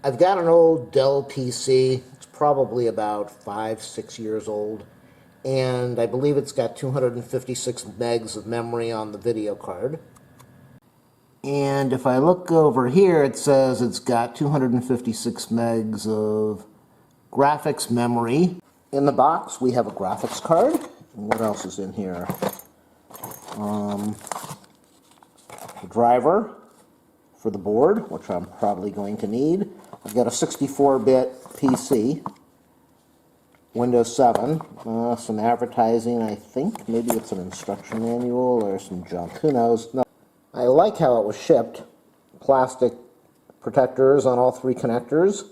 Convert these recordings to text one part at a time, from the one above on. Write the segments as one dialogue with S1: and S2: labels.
S1: I've got an old Dell PC. It's probably about 5, 6 years old. And I believe it's got 256 megs of memory on the video card. And if I look over here, it says it's got 256 megs of graphics memory. In the box, we have a graphics card. And what else is in here? The driver for the board, which I'm probably going to need. I've got a 64-bit PC, Windows 7, some advertising, I think. Maybe it's an instruction manual or some junk. Who knows? No. I like how it was shipped. Plastic protectors on all three connectors.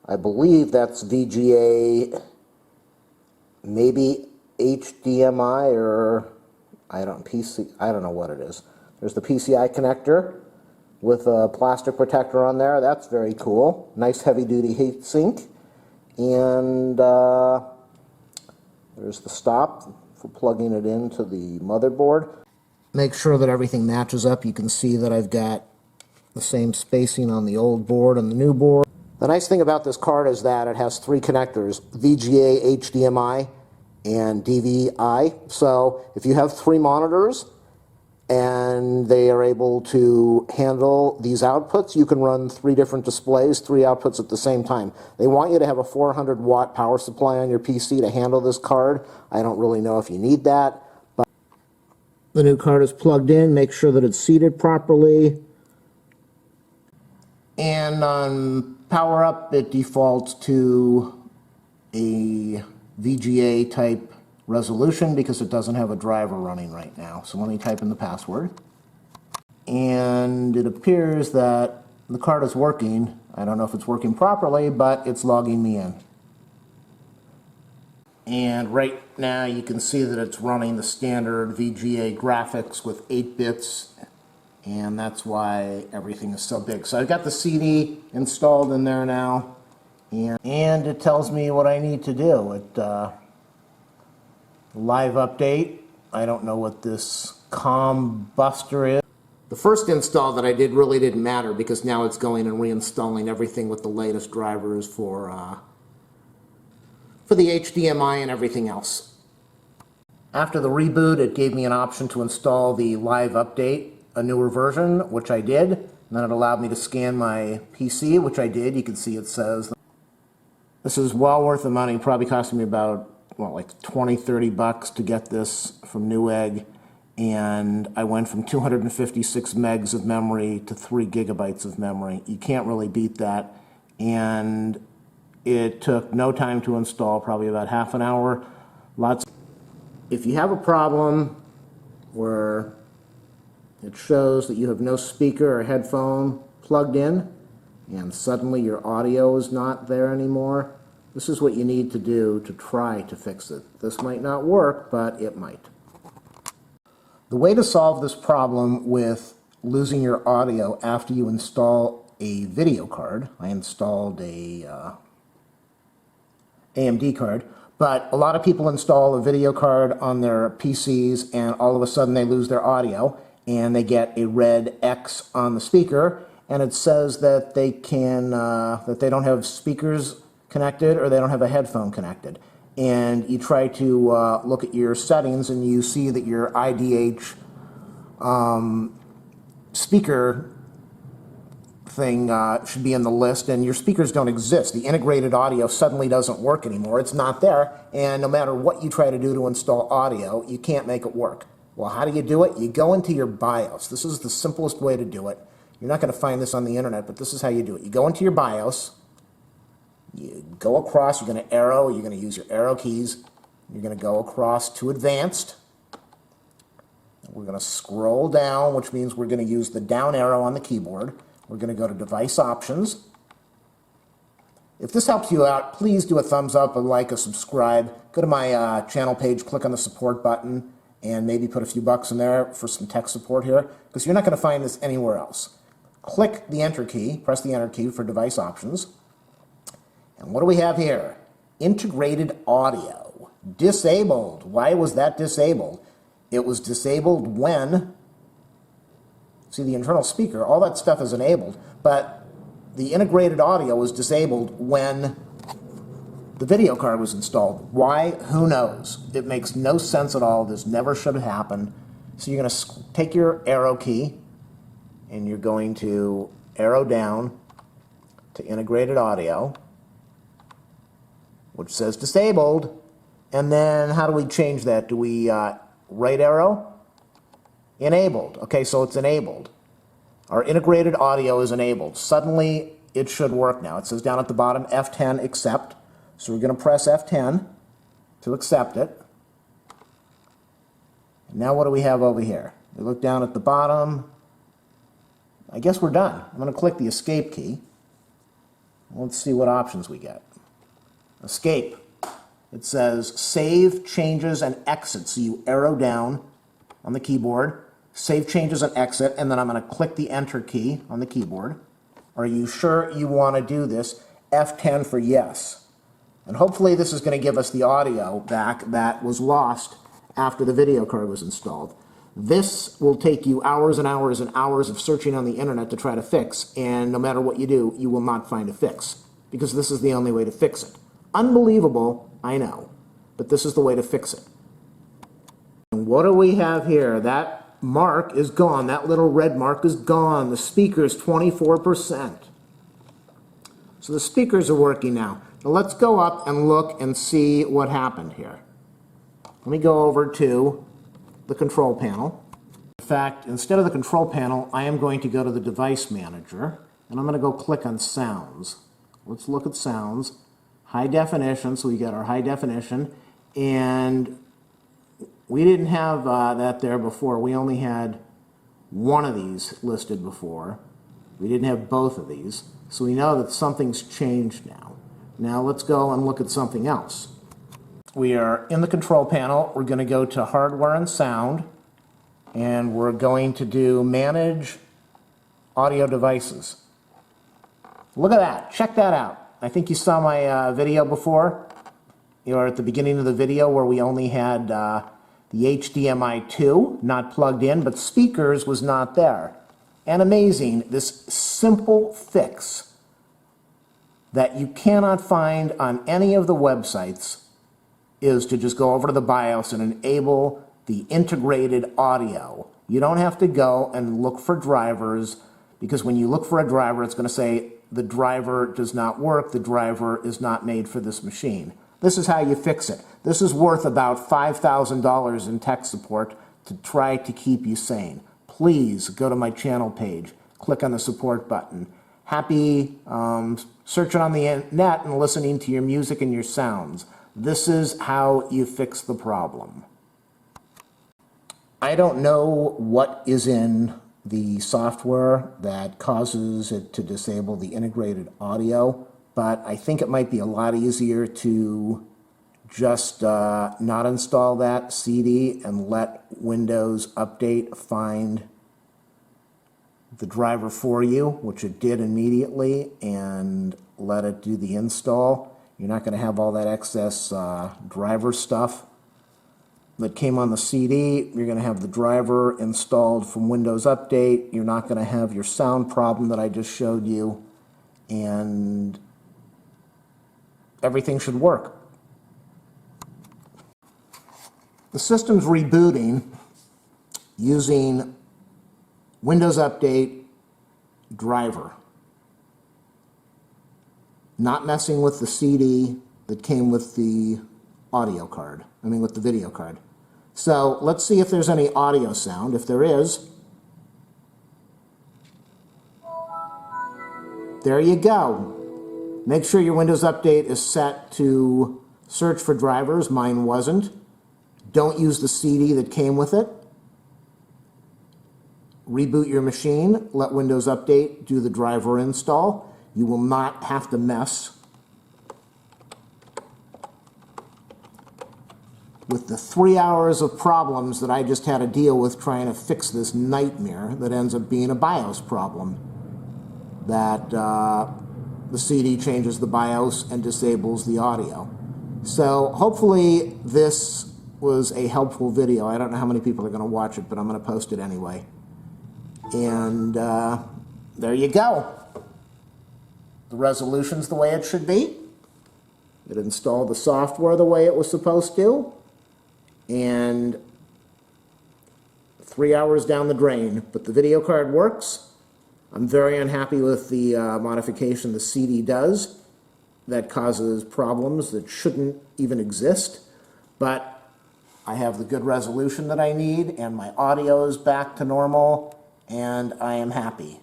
S1: I believe that's VGA, maybe HDMI, or I don't know what it is. There's the PCI connector with a plastic protector on there. That's very cool. Nice heavy-duty heat sink. And there's the stop for plugging it into the motherboard. Make sure that everything matches up. You can see that I've got the same spacing on the old board and the new board. The nice thing about this card is that it has three connectors, VGA, HDMI, and DVI. So if you have three monitors and they are able to handle these outputs, you can run three different displays, three outputs at the same time. They want you to have a 400-watt power supply on your PC to handle this card. I don't really know if you need that. But the new card is plugged in. Make sure that it's seated properly. And on power up, it defaults to a VGA type resolution because it doesn't have a driver running right now. So let me type in the password. And it appears that the card is working. I don't know if it's working properly, but it's logging me in. And right now you can see that it's running the standard VGA graphics with 8 bits. And that's why everything is so big. So I've got the CD installed in there now. And it tells me what I need to do. Live update. I don't know what this COM Buster is. The first install that I did really didn't matter because now it's going and reinstalling everything with the latest drivers for the HDMI and everything else. After the reboot, it gave me an option to install the live update, a newer version, which I did. And then it allowed me to scan my PC, which I did. You can see it says this is well worth the money. Probably costing me about like 20, 30 bucks to get this from Newegg, and I went from 256 megs of memory to 3 gigabytes of memory. You can't really beat that, and it took no time to install, probably about half an hour. If you have a problem where it shows that you have no speaker or headphone plugged in, and suddenly your audio is not there anymore, this is what you need to do to try to fix it. This might not work, but it might. The way to solve this problem with losing your audio after you install a video card, I installed a AMD card, but a lot of people install a video card on their PCs and all of a sudden they lose their audio and they get a red X on the speaker and it says that they don't have speakers connected or they don't have a headphone connected. And you try to look at your settings and you see that your IDH speaker thing should be in the list and your speakers don't exist. The integrated audio suddenly doesn't work anymore. It's not there, and no matter what you try to do to install audio, you can't make it work. Well, how do you do it? You go into your BIOS. This is the simplest way to do it. You're not going to find this on the internet, but this is how you do it. You go into your BIOS. You go across, you're going to arrow, you're going to use your arrow keys. You're going to go across to advanced. We're going to scroll down, which means we're going to use the down arrow on the keyboard. We're going to go to device options. If this helps you out, please do a thumbs up, a like, a subscribe. Go to my channel page, click on the support button, and maybe put a few bucks in there for some tech support here, because you're not going to find this anywhere else. Click the enter key, press the enter key for device options. And what do we have here? Integrated audio. Disabled. Why was that disabled? It was disabled when, see the internal speaker, all that stuff is enabled, but the integrated audio was disabled when the video card was installed. Why? Who knows? It makes no sense at all. This never should have happened. So you're going to take your arrow key and you're going to arrow down to integrated audio, which says disabled. And then how do we change that? Do we right arrow? Enabled. Okay, so it's enabled. Our integrated audio is enabled. Suddenly it should work now. It says down at the bottom F10 accept. So we're going to press F10 to accept it. And now what do we have over here? We look down at the bottom. I guess we're done. I'm going to click the escape key. Let's see what options we get. Escape. It says save, changes, and exit. So you arrow down on the keyboard, save changes and exit, and then I'm going to click the enter key on the keyboard. Are you sure you want to do this? F10 for yes. And hopefully this is going to give us the audio back that was lost after the video card was installed. This will take you hours and hours and hours of searching on the internet to try to fix, and no matter what you do, you will not find a fix, because this is the only way to fix it. Unbelievable, I know, but this is the way to fix it. And what do we have here? That mark is gone. That little red mark is gone. The speaker is 24%. So the speakers are working now. Now let's go up and look and see what happened here. Let me go over to the control panel. In fact, instead of the control panel, I am going to go to the device manager, and I'm going to go click on sounds. Let's look at sounds. High definition, so we got our high definition, and we didn't have that there before. We only had one of these listed before. We didn't have both of these, so we know that something's changed now. Now let's go and look at something else. We are in the control panel. We're going to go to hardware and sound, and we're going to do manage audio devices. Look at that. Check that out. I think you saw my video before. You know, at the beginning of the video where we only had the HDMI 2 not plugged in, but speakers was not there. And amazing, this simple fix that you cannot find on any of the websites is to just go over to the BIOS and enable the integrated audio. You don't have to go and look for drivers, because when you look for a driver, it's going to say the driver does not work, the driver is not made for this machine. This is how you fix it. This is worth about $5,000 in tech support to try to keep you sane. Please go to my channel page, click on the support button. Happy searching on the net and listening to your music and your sounds. This is how you fix the problem. I don't know what is in the software that causes it to disable the integrated audio, but I think it might be a lot easier to just not install that CD and let Windows Update find the driver for you, which it did immediately, and let it do the install. You're not going to have all that excess driver stuff that came on the CD. You're going to have the driver installed from Windows Update. You're not going to have your sound problem that I just showed you, and everything should work. The system's rebooting using Windows Update driver. Not messing with the CD that came with the audio card. With the video card. So let's see if there's any audio sound. If there is, there you go. Make sure your Windows Update is set to search for drivers. Mine wasn't. Don't use the CD that came with it. Reboot your machine. Let Windows Update do the driver install. You will not have to mess with the 3 hours of problems that I just had to deal with trying to fix this nightmare that ends up being a BIOS problem. That the CD changes the BIOS and disables the audio. So hopefully this was a helpful video. I don't know how many people are going to watch it, but I'm going to post it anyway. And there you go. The resolution's the way it should be. It installed the software the way it was supposed to. And 3 hours down the drain. But the video card works. I'm very unhappy with the modification the CD does. That causes problems that shouldn't even exist. But I have the good resolution that I need, and my audio is back to normal, and I am happy.